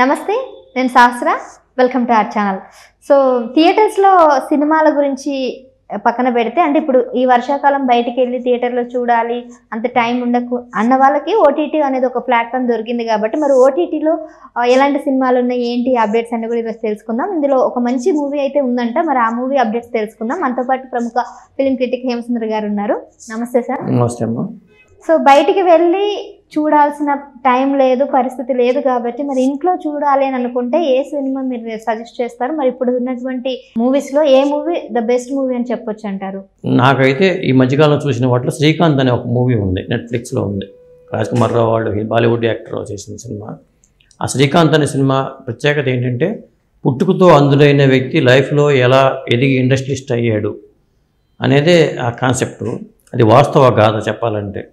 నమస్తే, నేను శాస్త్ర. Welcome to our channel. So థియేటర్స్లో సినిమాల గురించి పక్కన పెడితే, అంటే ఇప్పుడు ఈ వర్షాకాలం బయటికి వెళ్ళి థియేటర్లో చూడాలి అంత టైం ఉండకు అన్న వాళ్ళకి ఓటీటీ అనేది ఒక ప్లాట్ఫామ్ దొరికింది కాబట్టి, మరి ఓటీటీలో ఎలాంటి సినిమాలు ఉన్నాయి, ఏంటి అప్డేట్స్ అన్ని కూడా ఈరోజు తెలుసుకుందాం. ఇందులో ఒక మంచి మూవీ అయితే ఉందంట, మరి ఆ మూవీ అప్డేట్స్ తెలుసుకుందాం. మనతో పాటు ప్రముఖ ఫిలిం క్రిటిక్ హేమసుందర్ గారు ఉన్నారు. నమస్తే సార్. నమస్తే అమ్మా. సో బయటికి వెళ్ళి చూడాల్సిన టైం లేదు, పరిస్థితి లేదు కాబట్టి మరి ఇంట్లో చూడాలి అని అనుకుంటే ఏ సినిమా మీరు సజెస్ట్ చేస్తారు? మరి ఇప్పుడు ఉన్నటువంటి మూవీస్లో ఏ మూవీ ద బెస్ట్ మూవీ అని చెప్పొచ్చు అంటారు? నాకైతే ఈ మధ్యకాలంలో చూసిన వాటిలో శ్రీకాంత్ అనే ఒక మూవీ ఉంది, నెట్ఫ్లిక్స్లో ఉంది. రాజ్కుమార్ రావు వాళ్ళు బాలీవుడ్ యాక్టర్ చేసిన సినిమా. ఆ శ్రీకాంత్ అనే సినిమా ప్రత్యేకత ఏంటంటే, పుట్టుకతో అందులైన వ్యక్తి లైఫ్లో ఎలా ఎదిగి ఇండస్ట్రియలిస్ట్ అయ్యాడు అనేదే ఆ కాన్సెప్టు. అది వాస్తవ గాథ చెప్పాలంటే.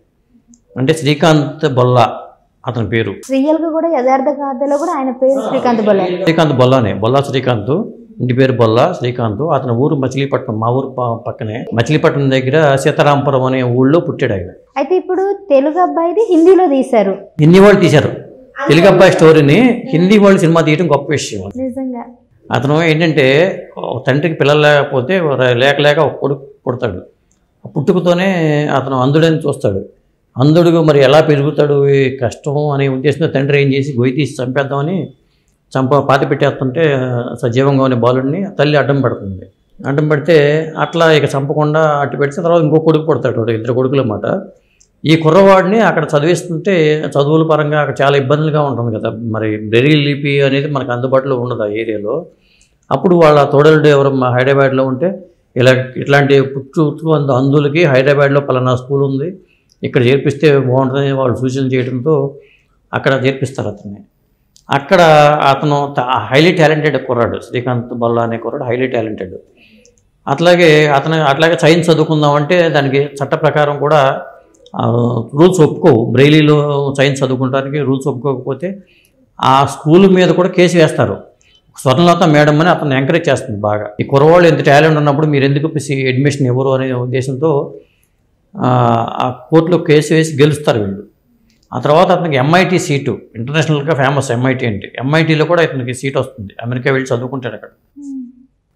అంటే శ్రీకాంత్ బొల్లా అతని పేరు. రియల్గా కూడా యథార్థ గాథలో కూడా ఆయన పేరు శ్రీకాంత్ బొల్లా. శ్రీకాంత్ బొల్లానే, బొల్లా శ్రీకాంత్. ఇంటి పేరు బొల్లా శ్రీకాంత్. అతని ఊరు మచిలీపట్నం, మా ఊరు పక్కనే. మచిలీపట్నం దగ్గర సీతారాంపురం అనే ఊళ్ళో పుట్టాడు ఆయన. అయితే ఇప్పుడు తెలుగు అబ్బాయిది హిందీలో తీశారు, హిందీ వాళ్ళు తీశారు. తెలుగు అబ్బాయి స్టోరీని హిందీ వాళ్ళు సినిమా తీయడం గొప్ప విషయం. నిజంగా అతను ఏంటంటే, తండ్రికి పిల్లలు లేకపోతే లేక ఒక కొడుకు పుడతాడు. పుట్టుకతోనే అతను అంధుడని చూస్తాడు. అంధుడుగా మరి ఎలా పెరుగుతాడు, కష్టం అనే ఉద్దేశంతో తండ్రి ఏం చేసి గొయ్యి తీసి చంపేద్దామని పాతి పెట్టేస్తుంటే, సజీవంగా ఉన్న బాలుడిని తల్లి అడ్డం పెడుతుంది. అడ్డం పెడితే అట్లా ఇక చంపకుండా అట్టు పెడితే తర్వాత ఇంకో కొడుకు పుడతాడు. 2 కొడుకులు అన్నమాట. ఈ కుర్రవాడిని అక్కడ చదివిస్తుంటే చదువుల పరంగా అక్కడ చాలా ఇబ్బందులుగా ఉంటుంది కదా. మరి బ్రెయిలీ లిపి అనేది మనకు అందుబాటులో ఉండదు ఆ ఏరియాలో. అప్పుడు వాళ్ళ తోడలుడు ఎవరు హైదరాబాద్లో ఉంటే, ఇట్లాంటి పుట్టు అందులకి హైదరాబాద్లో పలానా స్కూల్ ఉంది, ఇక్కడ చేర్పిస్తే బాగుంటుందని వాళ్ళు సూచనలు చేయడంతో అక్కడ చేర్పిస్తారు అతన్ని. అక్కడ అతను హైలీ టాలెంటెడ్ కుర్రాడు. శ్రీకాంత్ బొల్లా అనే కుర్రాడు హైలీ టాలెంటెడ్. అట్లాగే సైన్స్ చదువుకుందామంటే దానికి చట్ట ప్రకారం కూడా రూల్స్ ఒప్పుకోవు. బ్రెయిలీలో సైన్స్ చదువుకుంటానికి రూల్స్ ఒప్పుకోకపోతే ఆ స్కూల్ మీద కూడా కేసు వేస్తారు. స్వర్ణలత మేడం అని అతను ఎంకరేజ్ చేస్తుంది బాగా. ఈ కుర్రవాళ్ళు ఎంత టాలెంట్ ఉన్నప్పుడు మీరు ఎందుకు అడ్మిషన్ ఇవ్వరు అనే ఉద్దేశంతో ఆ కోర్టులో కేసు వేసి గెలుస్తారు వీళ్ళు. ఆ తర్వాత అతనికి ఎంఐటి సీటు, ఇంటర్నేషనల్గా ఫేమస్ ఎంఐటి అంటే. ఎంఐటీలో కూడా అతనికి సీట్ వస్తుంది. అమెరికా వెళ్ళి చదువుకుంటాడు అక్కడ.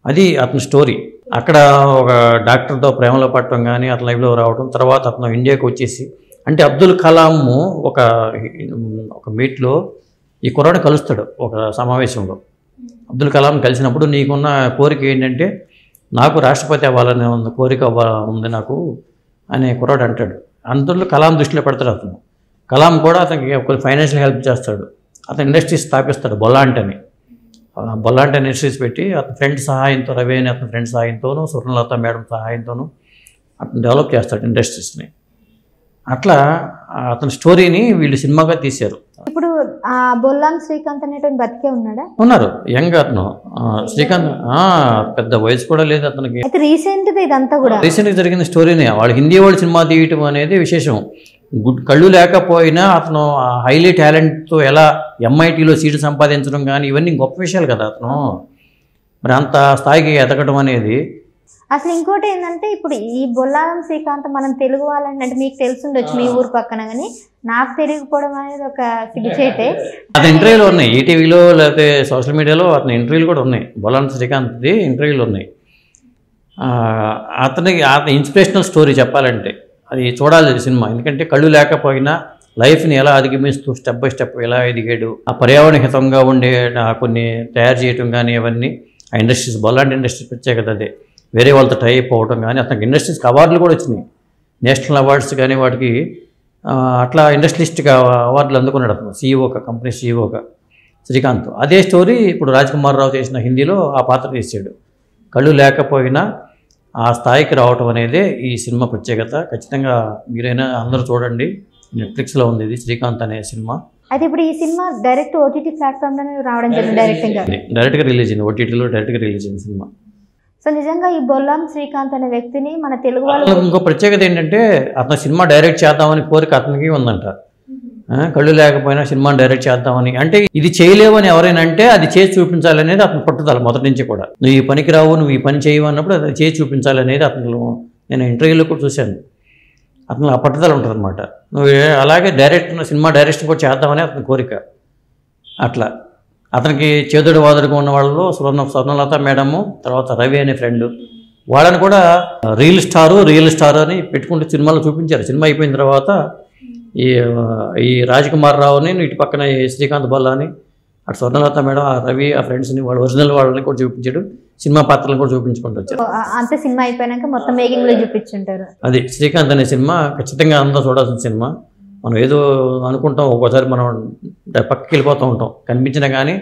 అది అతని స్టోరీ. అక్కడ ఒక డాక్టర్తో ప్రేమలో పడటం కానీ అతని లైఫ్లో రావడం, తర్వాత అతను ఇండియాకి వచ్చేసి, అంటే అబ్దుల్ కలాం ఒక మీట్లో ఈ కుర్రాడు కలుస్తాడు ఒక సమావేశంలో. అబ్దుల్ కలాం కలిసినప్పుడు, నీకున్న కోరిక ఏంటంటే, నాకు రాష్ట్రపతి అవ్వాలనే కోరిక ఉంది నాకు అనే కుర్రాడు అంటాడు. అందులో కలాం దృష్టిలో పెడతాడు అతను. కలాం కూడా అతనికి ఒక ఫైనాన్షియల్ హెల్ప్ చేస్తాడు. అతను ఇండస్ట్రీస్ స్థాపిస్తాడు, బొల్లాంటని ఇండస్ట్రీస్ పెట్టి అతని ఫ్రెండ్ సహాయంతో, రవి అని అతని ఫ్రెండ్ సహాయంతోనూ, స్వర్ణలత మేడం సహాయంతోనూ అతను డెవలప్ చేస్తాడు ఇండస్ట్రీస్ని. అట్లా అతని స్టోరీని వీళ్ళు సినిమాగా తీశారు. ఇప్పుడు ఆ బొల్లాం శ్రీకాంత్ అనేటువంటి బతికే ఉన్నాడా? ఉన్నారు, యంగ్ అతను. శ్రీకాంత్ పెద్ద వయసు కూడా లేదు అతనికి. అయితే రీసెంట్గా జరిగిన స్టోరీనే. వాళ్ళు హిందీ వాళ్ళు సినిమా తీయటం అనేది విశేషం. కళ్ళు లేకపోయినా అతను హైలీ టాలెంట్తో ఎలా ఎంఐటీలో సీటు సంపాదించడం కానీ ఇవన్నీ గొప్ప విషయాలు కదా. అతను మరి అంత స్థాయికి ఎదగడం అనేది. అసలు ఇంకోటి ఏంటంటే, ఇప్పుడు ఈ బొల్లారం శ్రీకాంత్ మనం తెలుగు వాళ్ళని, అంటే మీకు తెలుసుండొచ్చు మీ ఊరు పక్కన, కానీ నాకు తెలియకపోవడం అనేది ఒక సిగ్గుచేటే. అతని ఇంటర్వ్యూలు ఉన్నాయి ఈటీవీలో, లేకపోతే సోషల్ మీడియాలో అతని ఇంటర్వ్యూలు కూడా ఉన్నాయి. బొల్లారం శ్రీకాంత్ది ఇంటర్వ్యూలు ఉన్నాయి. అతని ఇన్స్పిరేషనల్ స్టోరీ చెప్పాలంటే అది చూడాలి సినిమా. ఎందుకంటే కళ్ళు లేకపోయినా లైఫ్ని ఎలా అధిగమిస్తూ స్టెప్ బై స్టెప్ ఎలా ఎదిగాడు, ఆ పర్యావరణ హితంగా ఉండే కొన్ని తయారు చేయటం కానీ ఇవన్నీ ఆ ఇండస్ట్రీస్, బొల్లాంటి ఇండస్ట్రీస్ ప్రత్యేకత అదే. వేరే వాళ్ళతో టై అయిపోవటం కానీ, అతనికి ఇండస్ట్రీస్కి అవార్డులు కూడా వచ్చినాయి, నేషనల్ అవార్డ్స్ కానీ వాటికి. అట్లా ఇండస్ట్రియలిస్ట్గా అవార్డులు అందుకున్నాడు అతను, సీఈఓగా, కంపెనీ సీఈఓగా శ్రీకాంత్. అదే స్టోరీ ఇప్పుడు రాజ్కుమార్ రావు చేసిన హిందీలో ఆ పాత్ర తీసాడు. కళ్ళు లేకపోయినా ఆ స్థాయికి రావటం అనేది ఈ సినిమా ప్రత్యేకత. ఖచ్చితంగా మీరైనా అందరూ చూడండి. నెట్ఫ్లిక్స్లో ఉంది ఇది శ్రీకాంత్ అనే సినిమా. అయితే ఇప్పుడు ఈ సినిమా డైరెక్ట్ ఓటీటీ ప్లాట్ఫామ్లోనే రావడం జరిగింది, డైరెక్ట్గా రిలీజ్ అయింది, ఓటీటీలో డైరెక్ట్గా రిలీజ్ అయింది సినిమా. సో నిజంగా ఈ బొల్లాం శ్రీకాంత్ అనే వ్యక్తిని మన తెలుగు వాళ్ళు, ఇంకో ప్రత్యేకత ఏంటంటే, అతను సినిమా డైరెక్ట్ చేద్దామని కోరిక అతనికి ఉందంట. కళ్ళు లేకపోయినా సినిమాని డైరెక్ట్ చేద్దామని. అంటే ఇది చేయలేవని ఎవరైనా అంటే అది చేసి చూపించాలనేది అతను పట్టుదల మొదటి నుంచి కూడా. నువ్వు ఈ పనికి రావు, నువ్వు ఈ పని చేయవు అన్నప్పుడు అది చేసి చూపించాలనేది అతను. నేను ఇంటర్వ్యూలో కూడా చూశాను, అతను ఆ పట్టుదల ఉంటుంది అనమాట. నువ్వు అలాగే సినిమా డైరెక్షన్ కూడా చేద్దామని అతని కోరిక. అట్లా అతనికి చేదుడు వాదుడుగా ఉన్న వాళ్ళలో స్వర్ణలత మేడము, తర్వాత రవి అనే ఫ్రెండ్, వాళ్ళని కూడా రియల్ స్టార్ అని పెట్టుకుంటూ సినిమాలో చూపించారు. సినిమా అయిపోయిన తర్వాత ఈ రాజ్కుమార్ రావుని, ఇటు పక్కన ఈ శ్రీకాంత్ బల్లాని, అటు స్వర్ణలత మేడం, ఆ రవి, ఆ ఫ్రెండ్స్ని, వాళ్ళు ఒరిజినల్ వాళ్ళని కూడా చూపించాడు. సినిమా పాత్రలను కూడా చూపించుకుంటూ వచ్చారు. అంత సినిమా అయిపోయాక మొత్తం మేకింగ్ లో చూపించుంటారు. అది శ్రీకాంత్ అనే సినిమా ఖచ్చితంగా అందరూ చూడాల్సిన సినిమా. మనం ఏదో అనుకుంటాం, ఒక్కోసారి మనం పక్కకి వెళ్ళిపోతూ ఉంటాం, కనిపించినా కానీ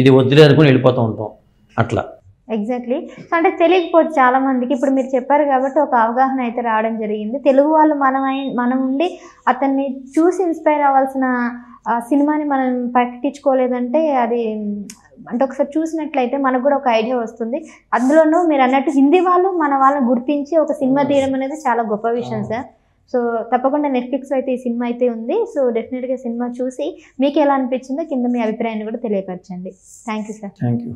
ఇది వద్దులే అనుకుని వెళ్ళిపోతూ ఉంటాం అట్లా. ఎగ్జాక్ట్లీ. సో అంటే తెలియకపోతే చాలా మందికి ఇప్పుడు మీరు చెప్పారు కాబట్టి ఒక అవగాహన అయితే రావడం జరిగింది. తెలుగు వాళ్ళు మనం ఉండి అతన్ని చూసి ఇన్స్పైర్ అవ్వాల్సిన సినిమాని మనం పట్టించుకోలేదంటే అది అంటే ఒకసారి చూసినట్లయితే మనకు కూడా ఒక ఐడియా వస్తుంది. అందులోనూ మీరు అన్నట్టు హిందీ వాళ్ళు మన వాళ్ళని గుర్తించి ఒక సినిమా తీయడం అనేది చాలా గొప్ప విషయం సార్. సో తప్పకుండా నెట్ఫ్లిక్స్లో అయితే ఈ సినిమా అయితే ఉంది. సో డెఫినెట్గా సినిమా చూసి మీకు ఎలా అనిపించిందో కింద మీ అభిప్రాయాన్ని కూడా తెలియపరచండి. Thank you sir. Thank you.